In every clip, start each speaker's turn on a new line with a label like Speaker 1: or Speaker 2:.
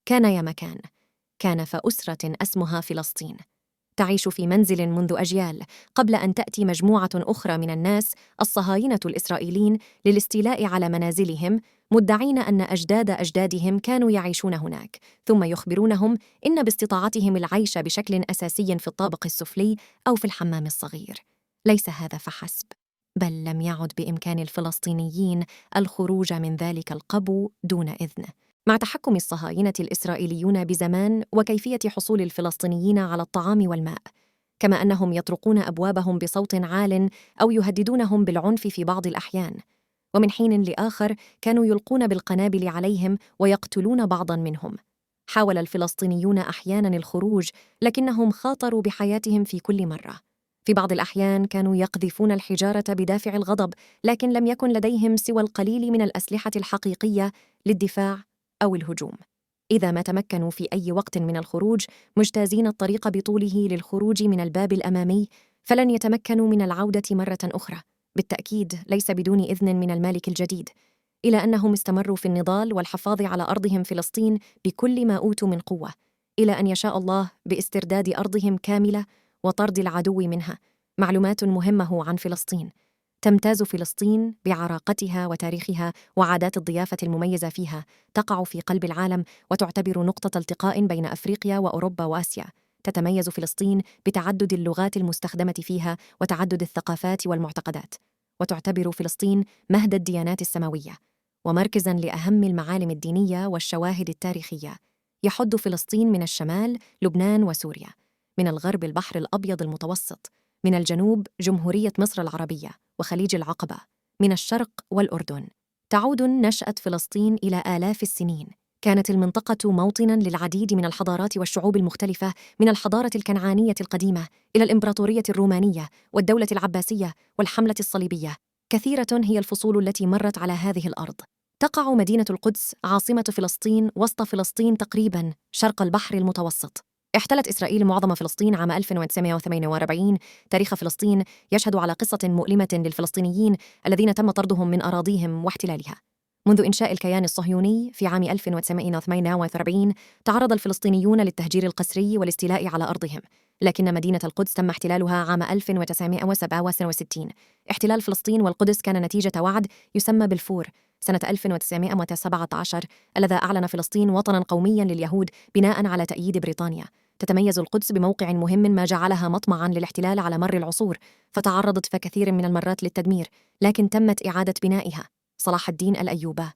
Speaker 1: كان يا مكان، كان فأسرة اسمها فلسطين تعيش في منزل منذ أجيال قبل أن تأتي مجموعة أخرى من الناس الصهاينة الإسرائيليين للاستيلاء على منازلهم، مدعين أن أجداد أجدادهم كانوا يعيشون هناك، ثم يخبرونهم إن باستطاعتهم العيش بشكل أساسي في الطابق السفلي أو في الحمام الصغير. ليس هذا فحسب، بل لم يعد بإمكان الفلسطينيين الخروج من ذلك القبو دون إذن. مع تحكم الصهاينة الإسرائيليون بزمان وكيفية حصول الفلسطينيين على الطعام والماء، كما أنهم يطرقون أبوابهم بصوت عال أو يهددونهم بالعنف في بعض الأحيان، ومن حين لآخر كانوا يلقون بالقنابل عليهم ويقتلون بعضاً منهم. حاول الفلسطينيون أحياناً الخروج، لكنهم خاطروا بحياتهم في كل مرة. في بعض الأحيان كانوا يقذفون الحجارة بدافع الغضب، لكن لم يكن لديهم سوى القليل من الأسلحة الحقيقية للدفاع أو الهجوم. إذا ما تمكنوا في أي وقت من الخروج مجتازين الطريق بطوله للخروج من الباب الأمامي، فلن يتمكنوا من العودة مرة أخرى، بالتأكيد ليس بدون إذن من المالك الجديد، إلى أنهم استمروا في النضال والحفاظ على أرضهم فلسطين بكل ما أوتوا من قوة، إلى أن يشاء الله باسترداد أرضهم كاملة وطرد العدو منها. معلومات مهمة عن فلسطين: تمتاز فلسطين بعراقتها وتاريخها وعادات الضيافة المميزة فيها، تقع في قلب العالم وتعتبر نقطة التقاء بين أفريقيا وأوروبا وآسيا. تتميز فلسطين بتعدد اللغات المستخدمة فيها وتعدد الثقافات والمعتقدات، وتعتبر فلسطين مهد الديانات السماوية ومركزاً لأهم المعالم الدينية والشواهد التاريخية. يحد فلسطين من الشمال لبنان وسوريا، من الغرب البحر الأبيض المتوسط، من الجنوب جمهورية مصر العربية وخليج العقبة، من الشرق والأردن. تعود نشأة فلسطين إلى آلاف السنين. كانت المنطقة موطناً للعديد من الحضارات والشعوب المختلفة، من الحضارة الكنعانية القديمة إلى الإمبراطورية الرومانية والدولة العباسية والحملة الصليبية. كثيرة هي الفصول التي مرت على هذه الأرض. تقع مدينة القدس عاصمة فلسطين وسط فلسطين تقريباً شرق البحر المتوسط. احتلت إسرائيل معظم فلسطين عام 1948. تاريخ فلسطين يشهد على قصة مؤلمة للفلسطينيين الذين تم طردهم من أراضيهم واحتلالها. منذ إنشاء الكيان الصهيوني في عام 1948 تعرض الفلسطينيون للتهجير القسري والاستيلاء على أرضهم، لكن مدينة القدس تم احتلالها عام 1967. احتلال فلسطين والقدس كان نتيجة وعد يسمى بالفور سنة 1917، الذي أعلن فلسطين وطناً قومياً لليهود بناءً على تأييد بريطانيا. تتميز القدس بموقع مهم ما جعلها مطمعاً للاحتلال على مر العصور، فتعرضت فكثير من المرات للتدمير، لكن تمت إعادة بنائها. صلاح الدين الأيوبي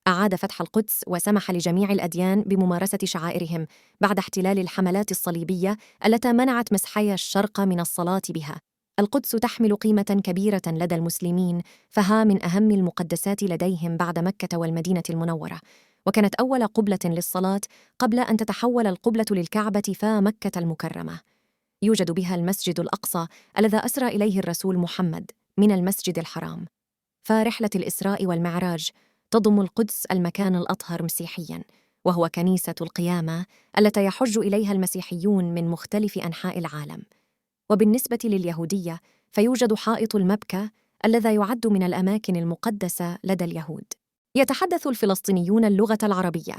Speaker 1: أعاد فتح القدس وسمح لجميع الأديان بممارسة شعائرهم بعد احتلال الحملات الصليبية التي منعت مسيحي الشرق من الصلاة بها. القدس تحمل قيمة كبيرة لدى المسلمين، فها من أهم المقدسات لديهم بعد مكة والمدينة المنورة، وكانت أول قبلة للصلاة قبل أن تتحول القبلة للكعبة فمكة المكرمة. يوجد بها المسجد الأقصى الذي أسرى إليه الرسول محمد من المسجد الحرام. فرحلة الإسراء والمعراج تضم القدس المكان الأطهر مسيحياً، وهو كنيسة القيامة التي يحج إليها المسيحيون من مختلف أنحاء العالم. وبالنسبة لليهودية فيوجد حائط المبكى الذي يعد من الأماكن المقدسة لدى اليهود. يتحدث الفلسطينيون اللغة العربية.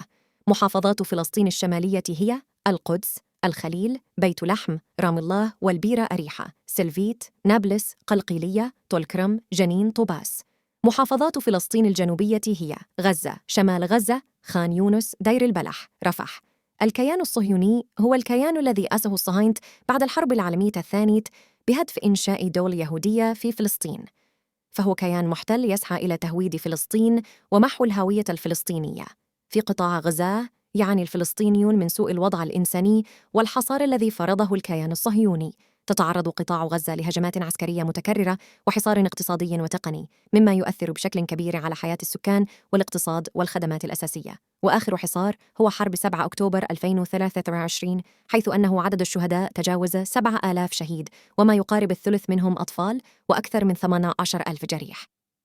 Speaker 1: محافظات فلسطين الشمالية هي القدس، الخليل، بيت لحم، رام الله، والبيرة أريحة، سلفيت، نابلس، قلقيلية، طولكرم، جنين، طوباس. محافظات فلسطين الجنوبية هي غزة، شمال غزة، خان يونس، دير البلح، رفح. الكيان الصهيوني هو الكيان الذي أسسه الصهاينة بعد الحرب العالمية الثانية بهدف إنشاء دولة يهودية في فلسطين، فهو كيان محتل يسعى إلى تهويد فلسطين ومحو الهوية الفلسطينية. في قطاع غزة يعاني الفلسطينيون من سوء الوضع الإنساني والحصار الذي فرضه الكيان الصهيوني. تتعرض قطاع غزة لهجمات عسكرية متكررة وحصار اقتصادي وتقني، مما يؤثر بشكل كبير على حياة السكان والاقتصاد والخدمات الأساسية. وآخر حصار هو حرب 7 أكتوبر 2023، حيث أنه عدد الشهداء تجاوز 7,000 شهيد، وما يقارب الثلث منهم أطفال، وأكثر من 18,000 جريح.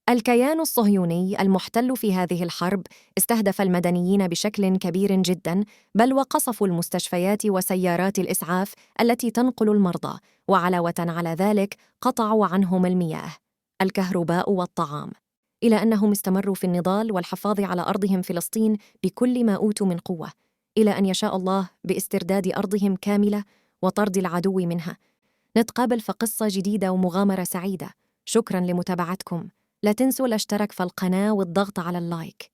Speaker 1: الكيان الصهيوني المحتل في هذه الحرب استهدف المدنيين بشكل كبير جداً، بل وقصفوا المستشفيات وسيارات الإسعاف التي تنقل المرضى، وعلاوة على ذلك قطعوا عنهم المياه، الكهرباء والطعام، إلى أنهم استمروا في النضال والحفاظ على أرضهم فلسطين بكل ما أوتوا من قوة. إلى أن يشاء الله باسترداد أرضهم كاملة وطرد العدو منها. نتقابل في قصة جديدة ومغامرة سعيدة. شكراً لمتابعتكم. لا تنسوا الاشتراك في القناة والضغط على اللايك.